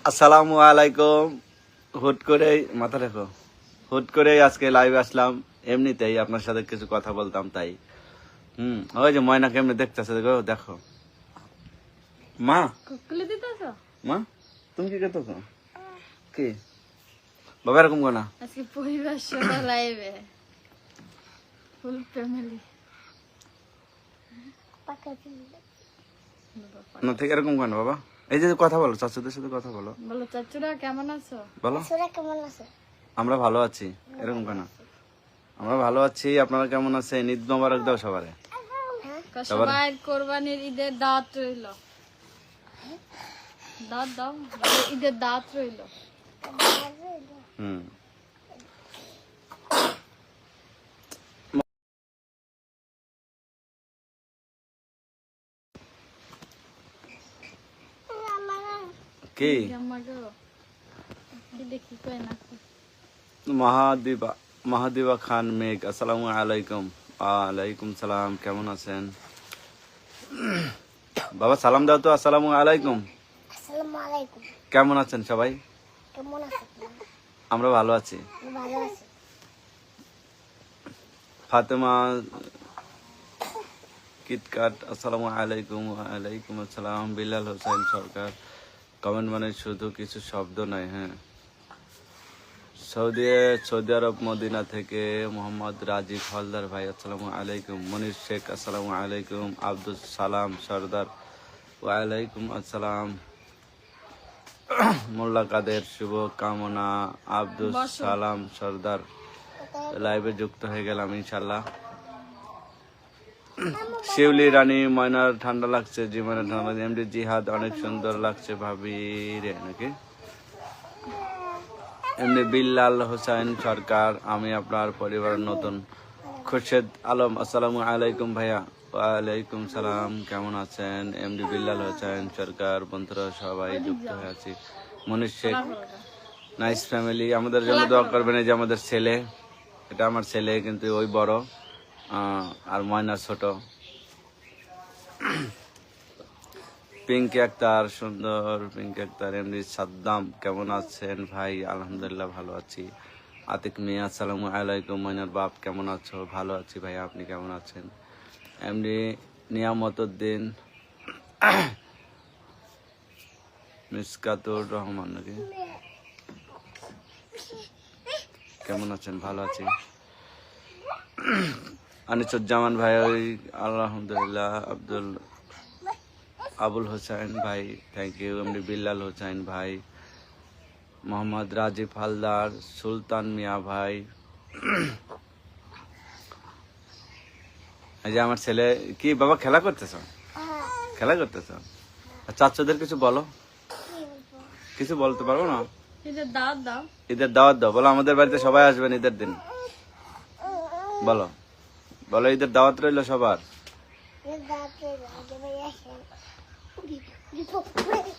আসসালামু আলাইকুম। হুট করে মাথা রেখো, হুট করে আজকে লাইভে আসলাম। এমনিতেই আপনার সাথে কিছু কথা বলতাম তাই। ওই যে ময়না কেমনি দেখতেছে, দেখো দেখো। মা কুকুলে দিতেছো? মা তুমি কি করতেছো? কি বাবা এরকম কোনা? আজকে পরিবার সহ লাইভে ফুল ফ্যামিলি। না ঠিক এরকম কেন বাবা? এই যে কথা বলো, চাচুদের সাথে কথা বলো। বলো চাচুরা কেমন আছো? বলো আমরা ভালো আছি। এরকম কেন? আমরা ভালো আছি, আপনারা কেমন আছেন? ঈদ মোবারক দাও সবারে। সবাই কোরবানির ঈদের দাওয়াত রইল। দাওয়াত দাও, ঈদের দাওয়াত রইল। হুম কি দেখি কই না মাহাদিবা খান মেঘ, আসসালামু আলাইকুম। ওয়ালাইকুম সালাম, কেমন আছেন বাবা? সালাম দাও তো। আসসালামু আলাইকুম। আসসালামু আলাইকুম। কেমন আছেন সবাই? কেমন আছেন? আমরা ভালো আছি। ভালো আছি। ফাতেমা কিটকাট, আসসালামু আলাইকুম। ওয়ালাইকুম আসসালাম। বিলাল হোসেন সরকার, কমেন্ট মানে শুধু কিছু শব্দ নয়। হ্যাঁ, সৌদি আরব মদিনা থেকে মোহাম্মদ রাজীব হালদার ভাই, আসসালামু আলাইকুম। মনির শেখ, আসসালামু আলাইকুম। আব্দুল সালাম সর্দার, ওয়ালাইকুম আসসালাম। মোল্লা কাদের, শুভ কামনা। আব্দুল সালাম সর্দার, লাইভে যুক্ত হয়ে গেলাম ইনশাল্লাহ। শিউলি রানী, ময়নার ঠান্ডা লাগছে? জি ময়নার ঠান্ডা লাগছে। এমডি জিহাদ, অনেক সুন্দর লাগছে ভাবি রে নাকি? এমনি বিল্লাল হোসেন সরকার, আমি আপনার পরিবারের নতুন। খুরশেদ আলম, আসসালামু আলাইকুম ভাইয়া। ওয়ালাইকুম সালাম, কেমন আছেন? এমডি বিল্লাল হোসেন সরকার, বন্ধুরা সবাই যুক্ত হয়ে আছি। মনীষ শেখ, নাইস ফ্যামিলি, আমাদের জন্য দোয়া করবেন। এই যে আমাদের ছেলে, এটা আমার ছেলে কিন্তু ওই বড়, আর ময়না ছোট। পিঙ্কি আক্তার, সুন্দর পিঙ্কি আক্তার। এমনি সাদ্দাম, কেমন আছেন ভাই? আলহামদুলিল্লাহ ভালো আছি। আতিক মিয়া, আসসালামু আলাইকুম। ময়নার বাপ, কেমন আছো? ভালো আছি ভাই, আপনি কেমন আছেন? এমনি নিয়ামতুদ্দিন, মিসকাতুর রহমান নাকি, কেমন আছেন? ভালো আছি। আনিসুজ্জামান ভাই, ওই আলহামদুলিল্লাহ। আবুল হোসেন ভাই, থ্যাংক ইউ। এমনি বিল্লাল হোসেন ভাই, মোহাম্মদ রাজীব হালদার, সুলতান মিয়া ভাই। এই যে আমার ছেলে, কি বাবা খেলা করতেছ? খেলা করতেছ? চাচুদের কিছু বলো। কিছু বলতে পারবো না? ঈদের দাওয়াত দাও। ঈদের দাওয়াত দাও, বলো আমাদের বাড়িতে সবাই আসবেন ঈদের দিন। বলো বলো, ঈদের দাওয়াত রইল সবার।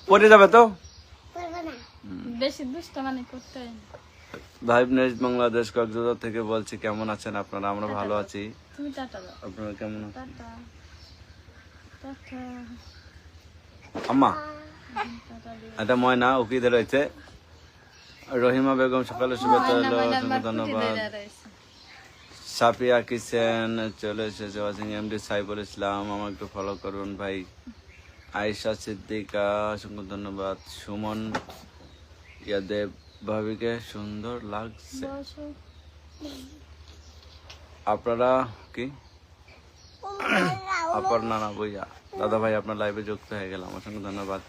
পড়ে যাবে তো। বেশি দুষ্টমানি করতে হয় না। ভাইব নেজ বাংলাদেশ কক্সবাজার থেকে বলছি, কেমন আছেন আপনারা? আমরা ভালো আছি। তুমি টাটা দাও। আপনারা কেমন আছেন? টাটা টাটা আম্মা, টাটা দিও। এটা ময়না উকিদের রয়েছে। রহিমা বেগম, সকালে শুভেচ্ছা হলো, অসংখ্য ধন্যবাদ। সাফিয়া কিচেন চলে এসেছে। ওয়াচিং এমডি সাইফুল ইসলাম, আমাকে একটু ফলো করুন ভাই। আয়েশা সিদ্দিকা, অসংখ্য ধন্যবাদ। সুমন ইয়াদেব, ভাবিকে সুন্দর লাগছে। আপনারা কি আপনার নানা বইয়া দাদা ভাই, আপনার লাইভে যুক্ত হয়ে গেলাম, অসংখ্য ধন্যবাদ।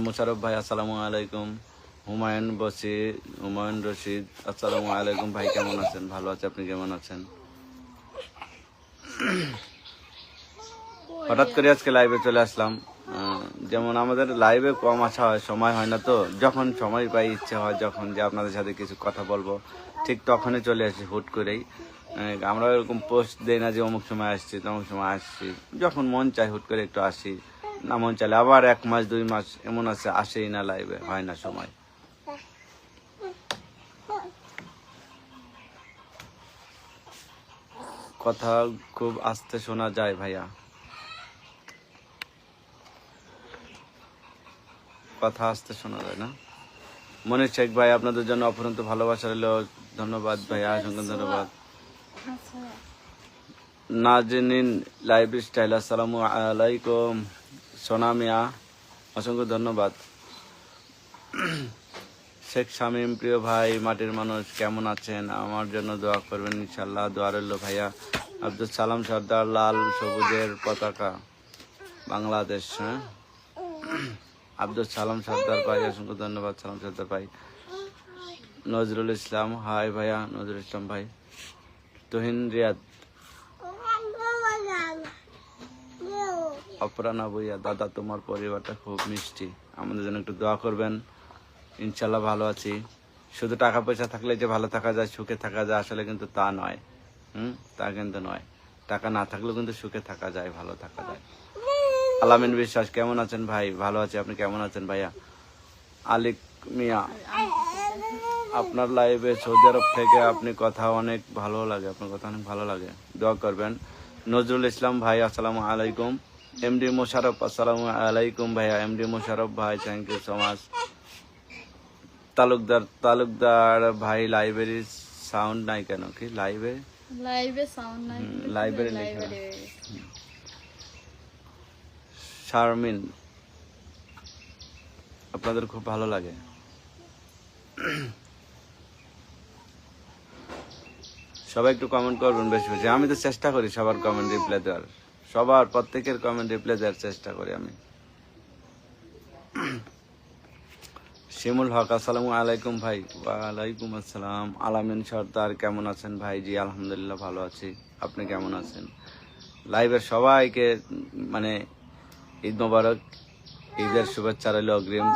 মুশারফ ভাই, আসসালামু আলাইকুম। হুমায়ুন রশিদ, আসসালামু আলাইকুম ভাই, কেমন আছেন? ভালো আছে, আপনি কেমন আছেন? হঠাৎ করে আজকে লাইভে চলে আসলাম। যেমন আমাদের লাইভে কম আসা হয়, সময় হয় না তো। যখন সময় পাই, ইচ্ছে হয় যখন যে আপনাদের সাথে কিছু কথা বলবো, ঠিক তখনই চলে আসি হুট করেই। আমরা এরকম পোস্ট দিই না যে অমুক সময় আসছি তমুক সময় আসছি। যখন মন চায় হুট করে একটু আসি, না মন চাইলে আবার 1 মাস 2 মাস এমন আছে আসেই না, লাইভে হয় না সময়। কথা খুব আস্তে শোনা যায় ভাইয়া। কথা আসতে শোনা যায় না। মনির শেখ ভাই, আপনাদের জন্য অপরন্ত ভালোবাসা রইল। ধন্যবাদ ভাইয়া, অসংখ্য ধন্যবাদ। আচ্ছা নাজনীন লাইফ স্টাইল, আসসালামু আলাইকুম। সোনামিয়া, অসংখ্য ধন্যবাদ। শেখ শামীম, প্রিয় ভাই, মাটির মানুষ, কেমন আছেন? আমার জন্য দোয়া করবেন ইনশাল্লাহ। দোয়া রইল ভাইয়া। আব্দুল সালাম সর্দার, লাল সবুজের পতাকা, বাংলাদেশ। হ্যাঁ, আব্দুল সালাম সর্দার ভাই, অসংখ্য ধন্যবাদ সালাম সর্দার ভাই। নজরুল ইসলাম, হাই ভাইয়া নজরুল ইসলাম ভাই। তুহিন রিয়াদ, অপরানা বইয়া, দাদা তোমার পরিবারটা খুব মিষ্টি, আমাদের জন্য একটু দোয়া করবেন। ইনশাল্লাহ ভালো আছি। শুধু টাকা পয়সা থাকলে যে ভালো থাকা যায়, সুখে থাকা যায়, আসলে কিন্তু তা নয়। তা কিন্তু নয়। টাকা না থাকলেও কিন্তু সুখে থাকা যায়, ভালো থাকা যায়। আলামিন বিশ্বাস, কেমন আছেন ভাই? ভালো আছি, আপনি কেমন আছেন ভাইয়া? আলিক মিয়া, আপনার লাইভে সৌদি আরব থেকে আপনি কথা অনেক ভালো লাগে, আপনার কথা অনেক ভালো লাগে, দোয়া করবেন। নজরুল ইসলাম ভাই, আসসালামু আলাইকুম। এমডি মোশারফ, আসসালামু আলাইকুম ভাইয়া। এমডি মোশারফ ভাই, thank you so much. Talukdar ভাই, লাইব্রেরি সাউন্ড নাই কেন? কি লাইভে সাউন্ড নাই, লাইব্রেরি লেখা। শারমিন, আপনাদের খুব ভালো লাগে। সবাই একটু কমেন্ট করবেন বেশি বেশি। আমি তো চেষ্টা করি সবার কমেন্ট রিপ্লাই দেওয়ার, সবার প্রত্যেকের কমেন্ট রিপ্লাই দেওয়ার চেষ্টা করি আমি। শিমুল হক, আসসালামু আলাইকুম ভাই। ওয়ালাইকুম আসসালাম। আলামিন সর্দার, কেমন আছেন ভাই? জি আলহামদুলিল্লাহ ভালো আছি, আপনি কেমন আছেন? লাইভের সবাইকে মানে ঈদ মোবারক, ঈদের শুভেচ্ছা রইল অগ্রিম,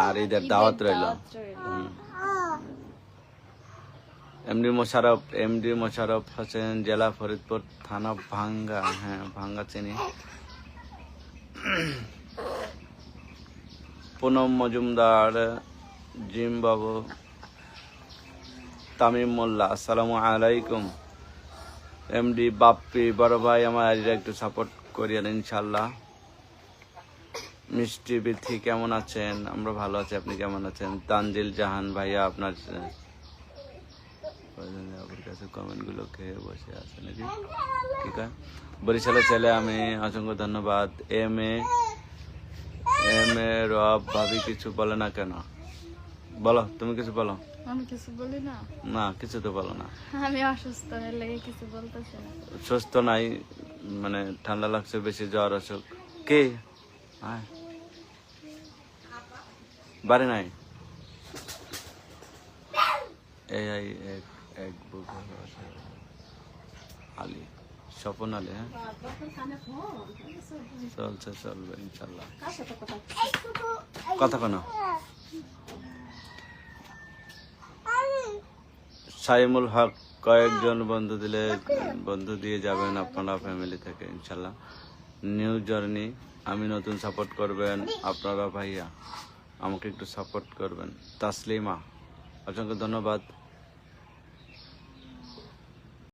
আর ঈদের দাওয়াত রইল। এমডি মোশারফ হোসেন, জেলা ফরিদপুর, থানা ভাঙ্গা। হ্যাঁ, ভাঙ্গা চিনি। পুনম মজুমদার, জিম বাবু, তামিম মোল্লা, আসসালামু আলাইকুম। এমডি বাপ্পি, বড় ভাই আমার আইডিটা একটু সাপোর্ট করিয়েন ইনশাল্লাহ। মিষ্টি বিথি, কেমন আছেন? আমরা ভালো আছি, আপনি কেমন আছেন? তানজিল জাহান ভাইয়া, আপনার কাছে কমেন্ট গুলো খেয়ে বসে আছে নাকি? ঠিক আছে, বরিশালের ছেলে আমি, অসংখ্য ধন্যবাদ। এম এ রব ভাবি, কিছু বলে না কেন? বলো, তুমি কিছু বলো। আমি কিছু বলি না, না, কিছু তো বলো না। আমি অসুস্থ হলে কিছু বলতেছি না। সুস্থ নাই মানে ঠান্ডা লাগছে বেশি, জ্বর অসুখ কে? আয়, বাড়ি নাই। এই এক বুক আলী, স্বপন আলী। হ্যাঁ, চলছে, চলবে ইনশাল্লাহ। কথা কেন? সাইমুল হক, কয়েকজন বন্ধু দিয়ে যাবেন আপনারা ফ্যামিলি থেকে ইনশাল্লাহ। নিউ জার্নি, আমি নতুন সাপোর্ট করবেন আপনারা ভাইয়া, আমাকে একটু সাপোর্ট করবেন। তাসলিমা, অসংখ্য ধন্যবাদ।